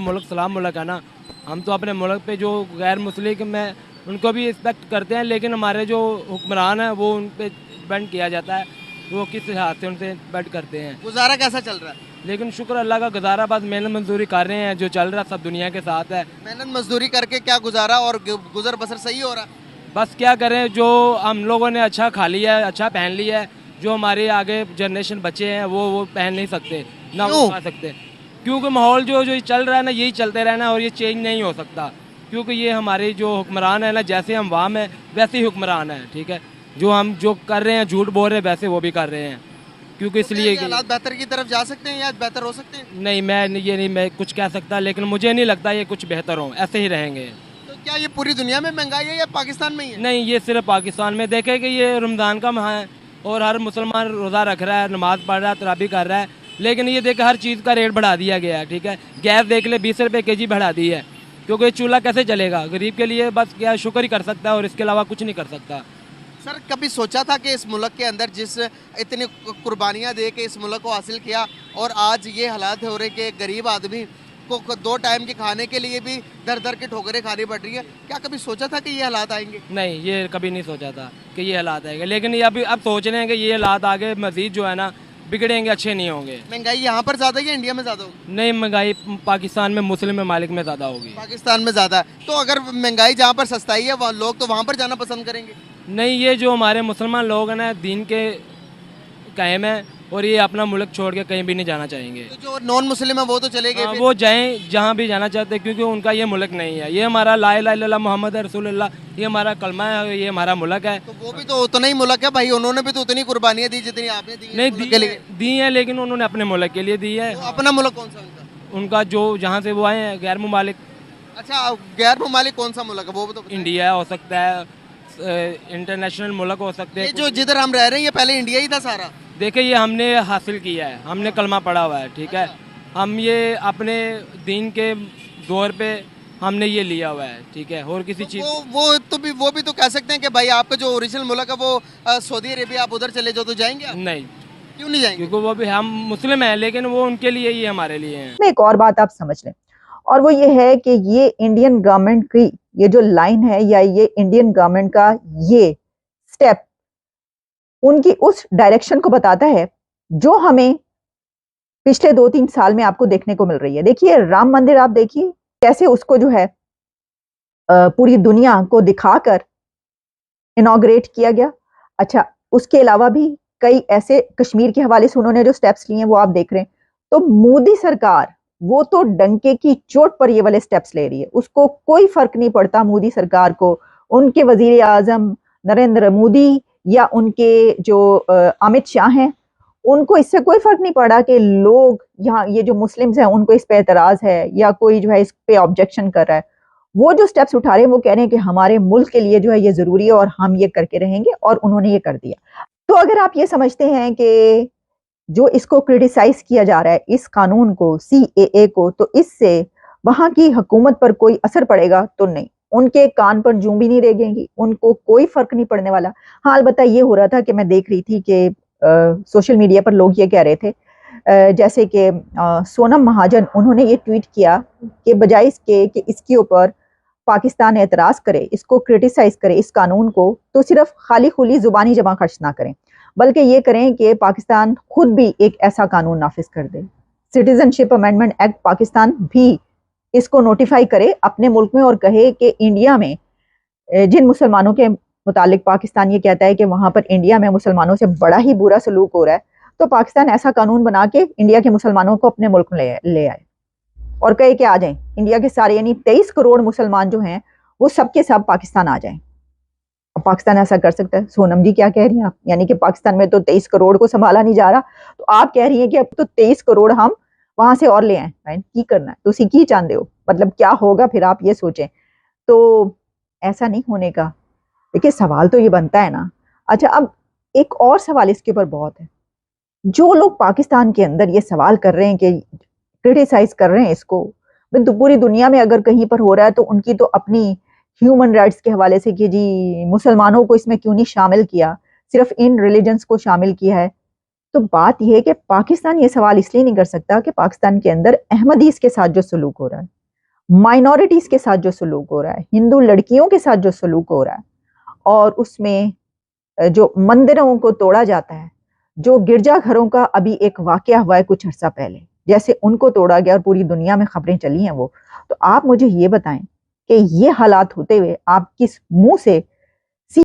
मुल्क सलाम मुल्क है ना। हम तो अपने मुल्क पे जो गैर मुस्लिम है उनको भी रिस्पेक्ट करते हैं, लेकिन हमारे जो हुक्मरान हैं वो उन पे डिपेंड किया जाता है, वो किस लिहाज से उनसे डिपेंड करते हैं। गुजारा कैसा चल रहा है? लेकिन शुक्र अल्लाह का, गुजारा बस मेहनत मजदूरी कर रहे हैं, जो चल रहा है सब दुनिया के साथ है। मेहनत मजदूरी करके क्या गुजारा और गुजर बसर सही हो रहा है? बस क्या करें, जो हम लोगों ने अच्छा खा लिया है, अच्छा पहन लिया है, जो हमारे आगे जनरेशन बच्चे हैं वो पहन नहीं सकते, ना वो क्यों? खा सकते, क्योंकि माहौल जो जो चल रहा है ना, यही चलते रहना और ये चेंज नहीं हो सकता, क्योंकि ये हमारे जो हुक्मरान है ना, जैसे हम वाम है वैसे ही हुक्मरान है। ठीक है, जो हम जो कर रहे हैं, झूठ बोल रहे हैं, वैसे वो भी कर रहे हैं, क्योंकि तो क्या इसलिए ये हालात बेहतर की तरफ जा सकते हैं या बेहतर हो सकते हैं? नहीं, ये नहीं मैं कुछ कह सकता, लेकिन मुझे नहीं लगता ये कुछ बेहतर हो, ऐसे ही रहेंगे। तो क्या ये पूरी दुनिया में महंगाई है या पाकिस्तान में ही है? नहीं, ये सिर्फ पाकिस्तान में। देखे कि ये रमज़ान का माह है और हर मुसलमान रोज़ा रख रहा है, नमाज़ पढ़ रहा है, तराबी कर रहा है, लेकिन ये देखे हर चीज़ का रेट बढ़ा दिया गया है। ठीक है, गैस देख ले 20 रुपये kg बढ़ा दी है, क्योंकि चूल्हा कैसे चलेगा गरीब के लिए, बस क्या शुक्र ही कर सकता है और इसके अलावा कुछ नहीं कर सकता। सर, कभी सोचा था कि इस मुल्क के अंदर जिस इतनी कुर्बानियाँ दे के इस मुल्क को हासिल किया और आज ये हालात हो रहे कि गरीब आदमी को 2 टाइम के खाने के लिए भी दर दर के ठोकरें खानी पड़ रही है, क्या कभी सोचा था कि ये हालात आएंगे? नहीं, ये कभी नहीं सोचा था कि ये हालात आएंगे, लेकिन ये अभी अब सोच रहे हैं कि ये हालात आगे मज़ीद जो है ना बिगड़ेंगे, अच्छे नहीं होंगे। महंगाई यहाँ पर ज़्यादा है या इंडिया में ज़्यादा होगी? नहीं, महंगाई पाकिस्तान में, मुस्लिम ममालिक में ज़्यादा होगी। पाकिस्तान में ज़्यादा है, तो अगर महंगाई जहाँ पर सस्ताई है वहाँ लोग तो वहाँ पर जाना पसंद करेंगे। नहीं, ये जो हमारे मुसलमान लोग हैं ना, दीन के कायम है और ये अपना मुल्क छोड़ के कहीं भी नहीं जाना चाहेंगे। तो जो नॉन मुस्लिम है वो तो चले गए हाँ, फिर। वो जाएं जहाँ भी जाना चाहते हैं, क्योंकि उनका ये मुल्क नहीं है। ये हमारा ला इलाहा इल्लल्लाह मोहम्मद रसूलुल्लाह, ये हमारा कलमा है, ये हमारा मुल्क है। तो वो भी तो उतना ही मुल्क है भाई, उन्होंने भी तो उतनी कुर्बानियाँ दी जितनी आपने दी नहीं, इस मुल्क के लिए। दी है, लेकिन उन्होंने अपने मुल्क के लिए दी है। तो अपना मुल्क कौन सा उनका? उनका जो जहाँ से वो आए हैं, गैर ममालिक, अच्छा, गैर ममालिक कौन सा मुल्क है वो तो बताइए। इंडिया हो सकता है, इंटरनेशनल मुल्क हो सकते ये हैं। जो जिधर हम रह रहे हैं ये पहले इंडिया ही था सारा। देखिए, ये हमने हासिल किया है, हमने कलमा पढ़ा हुआ है। ठीक है, हम ये अपने दीन के दौर पे हमने ये लिया हुआ है। ठीक है, और किसी तो चीज़ वो भी तो कह सकते हैं कि भाई आपका जो ओरिजिनल मुल्क है वो सऊदी अरेबिया, आप उधर चले जाओ तो जाएंगे आप? नहीं, क्यों नहीं जाएंगे? क्योंकि वो भी हम मुस्लिम हैं, लेकिन वो उनके लिए ही हमारे लिए हैं। में एक और बात आप समझ लें, और वो ये है कि ये इंडियन गवर्नमेंट की ये जो लाइन है या ये इंडियन गवर्नमेंट का ये स्टेप उनकी उस डायरेक्शन को बताता है जो हमें पिछले 2-3 साल में आपको देखने को मिल रही है। देखिए, राम मंदिर आप देखिए कैसे उसको जो है पूरी दुनिया को दिखाकर इनॉग्रेट किया गया। अच्छा, उसके अलावा भी कई ऐसे कश्मीर के हवाले से उन्होंने जो स्टेप्स लिए हैं वो आप देख रहे हैं। तो मोदी सरकार वो तो डंके की चोट पर ये वाले स्टेप्स ले रही है, उसको कोई फर्क नहीं पड़ता मोदी सरकार को, उनके वजीर आजम नरेंद्र मोदी या उनके जो अमित शाह हैं, उनको इससे कोई फर्क नहीं पड़ा कि लोग यहाँ ये जो मुस्लिम्स हैं उनको इस पे एतराज है या कोई जो है इस पे ऑब्जेक्शन कर रहा है। वो जो स्टेप्स उठा रहे हैं वो कह रहे हैं कि हमारे मुल्क के लिए जो है ये जरूरी है और हम ये करके रहेंगे, और उन्होंने ये कर दिया। तो अगर आप ये समझते हैं कि जो इसको क्रिटिसाइज किया जा रहा है इस कानून को, CAA को, तो इससे वहां की हुकूमत पर कोई असर पड़ेगा तो नहीं, उनके कान पर जूं भी नहीं रेंगेगी, उनको कोई फर्क नहीं पड़ने वाला। हाँ, अलबत्ता ये हो रहा था कि मैं देख रही थी कि सोशल मीडिया पर लोग ये कह रहे थे, जैसे कि सोनम महाजन, उन्होंने ये ट्वीट किया कि बजाय इसके कि इसके ऊपर पाकिस्तान एतराज करे, इसको क्रिटिसाइज करे इस कानून को, तो सिर्फ खाली खुली जुबानी जमा खर्च ना करें, बल्कि ये करें कि पाकिस्तान खुद भी एक ऐसा कानून नाफिज कर दे। सिटीजनशिप अमेंडमेंट एक्ट पाकिस्तान भी इसको नोटिफाई करे अपने मुल्क में और कहे कि इंडिया में जिन मुसलमानों के मुतालिक पाकिस्तान ये कहता है कि वहां पर इंडिया में मुसलमानों से बड़ा ही बुरा सलूक हो रहा है, तो पाकिस्तान ऐसा कानून बना के इंडिया के मुसलमानों को अपने मुल्क में ले आए और कहे कि आ जाएं इंडिया के सारे, यानी 23 करोड़ मुसलमान जो हैं वो सब के सब पाकिस्तान आ जाएं। अब पाकिस्तान ऐसा कर सकता है? सोनम जी क्या कह रही हैं आप? यानी कि पाकिस्तान में तो 23 करोड़ को संभाला नहीं जा रहा, तो आप कह रही हैं कि अब तो 23 करोड़ हम वहां से और ले आए, की करना है तो उसी की चाहते हो, मतलब क्या होगा फिर आप ये सोचें। तो ऐसा नहीं होने का। देखिए, सवाल तो ये बनता है ना। अच्छा, अब एक और सवाल इसके ऊपर बहुत है, जो लोग पाकिस्तान के अंदर ये सवाल कर रहे हैं कि क्रिटिसाइज कर रहे हैं इसको, तो पूरी दुनिया में अगर कहीं पर हो रहा है तो उनकी तो अपनी ह्यूमन राइट्स के हवाले से कि जी मुसलमानों को इसमें क्यों नहीं शामिल किया, सिर्फ इन रिलीजन्स को शामिल किया है, तो बात यह है कि पाकिस्तान ये सवाल इसलिए नहीं कर सकता कि पाकिस्तान के अंदर अहमदीज के साथ जो सलूक हो रहा है, माइनॉरिटीज के साथ जो सलूक हो रहा है, हिंदू लड़कियों के साथ जो सलूक हो रहा है, और उसमें जो मंदिरों को तोड़ा जाता है, जो गिरजाघरों का अभी एक वाकया हुआ है कुछ अर्सा पहले, जैसे उनको तोड़ा गया और पूरी दुनिया में खबरें चली हैं वो, तो आप मुझे ये बताएं कि ये हालात होते हुए आप किस मुंह से